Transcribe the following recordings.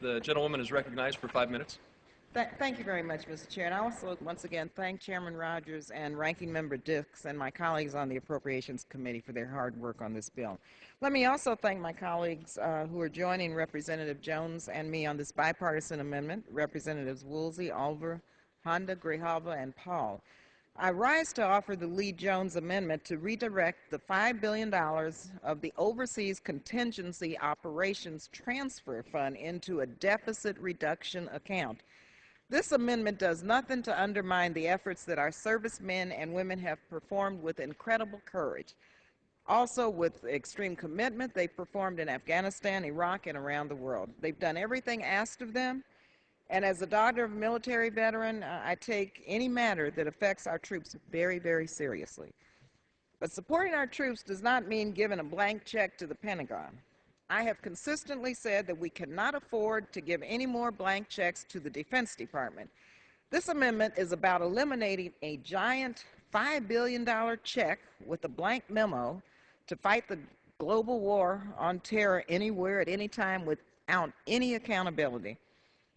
The gentlewoman is recognized for 5 minutes. Thank you very much, Mr. Chair. And I also, once again, thank Chairman Rogers and Ranking Member Dix and my colleagues on the Appropriations Committee for their hard work on this bill. Let me also thank my colleagues who are joining Representative Jones and me on this bipartisan amendment, Representatives Woolsey, Oliver, Honda, Grijalva, and Paul. I rise to offer the Lee-Jones amendment to redirect the $5 billion of the Overseas Contingency Operations Transfer Fund into a deficit reduction account. This amendment does nothing to undermine the efforts that our servicemen and women have performed with incredible courage. Also, with extreme commitment, they've performed in Afghanistan, Iraq, and around the world. They've done everything asked of them. And as a daughter of a military veteran, I take any matter that affects our troops very, very seriously. But supporting our troops does not mean giving a blank check to the Pentagon. I have consistently said that we cannot afford to give any more blank checks to the Defense Department. This amendment is about eliminating a giant $5 billion check with a blank memo to fight the global war on terror anywhere at any time without any accountability.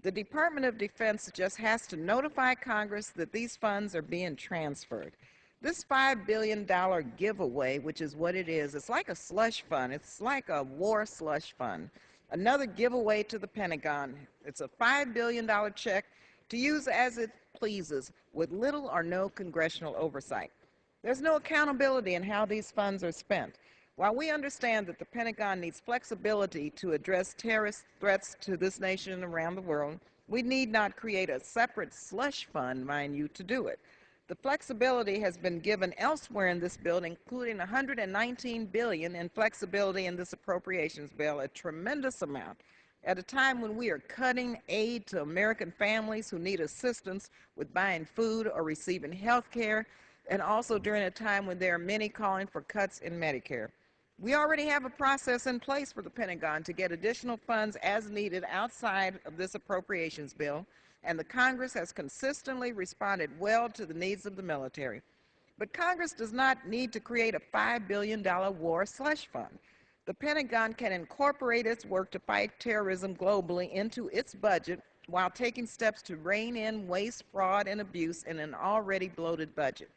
The Department of Defense just has to notify Congress that these funds are being transferred. This $5 billion giveaway, which is what it is, it's like a slush fund. It's like a war slush fund. Another giveaway to the Pentagon. It's a $5 billion check to use as it pleases with little or no congressional oversight. There's no accountability in how these funds are spent. While we understand that the Pentagon needs flexibility to address terrorist threats to this nation and around the world, we need not create a separate slush fund, mind you, to do it. The flexibility has been given elsewhere in this bill, including $119 billion in flexibility in this appropriations bill, a tremendous amount, at a time when we are cutting aid to American families who need assistance with buying food or receiving health care, and also during a time when there are many calling for cuts in Medicare. We already have a process in place for the Pentagon to get additional funds as needed outside of this appropriations bill, and the Congress has consistently responded well to the needs of the military. But Congress does not need to create a $5 billion war slush fund. The Pentagon can incorporate its work to fight terrorism globally into its budget while taking steps to rein in waste, fraud, and abuse in an already bloated budget.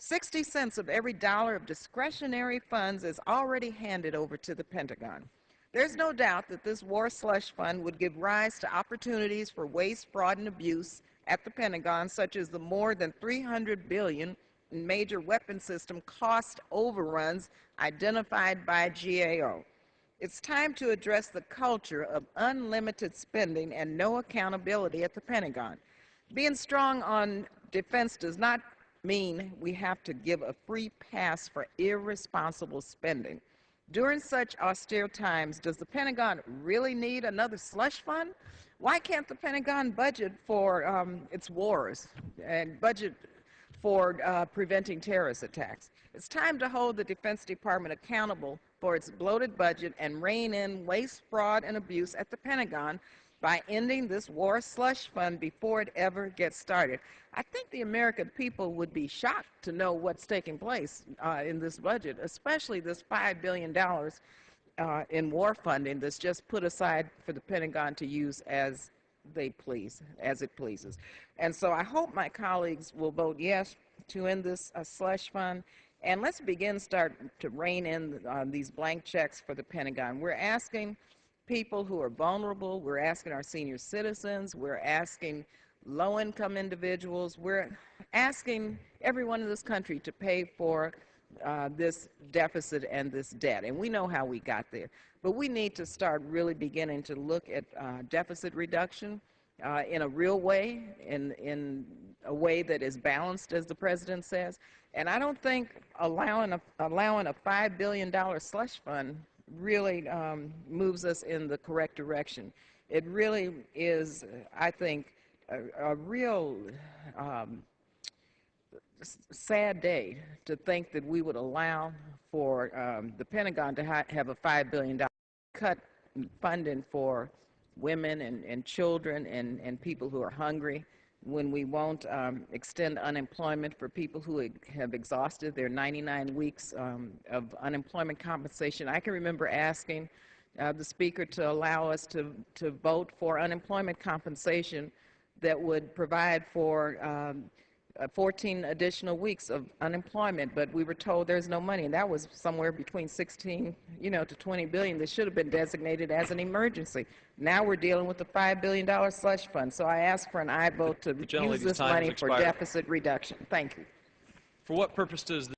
60 cents of every dollar of discretionary funds is already handed over to the Pentagon. There's no doubt that this war slush fund would give rise to opportunities for waste, fraud, and abuse at the Pentagon, such as the more than $300 billion in major weapon system cost overruns identified by GAO. It's time to address the culture of unlimited spending and no accountability at the Pentagon. Being strong on defense does not mean we have to give a free pass for irresponsible spending. During such austere times, does the Pentagon really need another slush fund? Why can't the Pentagon budget for its wars and budget for preventing terrorist attacks? It's time to hold the Defense Department accountable for its bloated budget and rein in waste, fraud, and abuse at the Pentagon by ending this war slush fund before it ever gets started. I think the American people would be shocked to know what's taking place in this budget, especially this $5 billion in war funding that's just put aside for the Pentagon to use as they please, as it pleases. And so I hope my colleagues will vote yes to end this slush fund, and let's start to rein in these blank checks for the Pentagon. We're asking people who are vulnerable, we're asking our senior citizens, we're asking low-income individuals, we're asking everyone in this country to pay for this deficit and this debt. And we know how we got there. But we need to start really beginning to look at deficit reduction in a real way, in a way that is balanced, as the President says. And I don't think allowing a $5 billion slush fund really moves us in the correct direction. It really is, I think, a real sad day to think that we would allow for the Pentagon to have a $5 billion cut in funding for women and children and people who are hungry, when we won't extend unemployment for people who have exhausted their 99 weeks of unemployment compensation. I can remember asking the Speaker to allow us to vote for unemployment compensation that would provide for 14 additional weeks of unemployment, but we were told there's no money, and that was somewhere between 16, to 20 billion that should have been designated as an emergency. Now we're dealing with the $5 billion slush fund, so I ask for an aye vote to use gentlelady's this time has money for expired. deficit reduction. Thank you. For what purpose does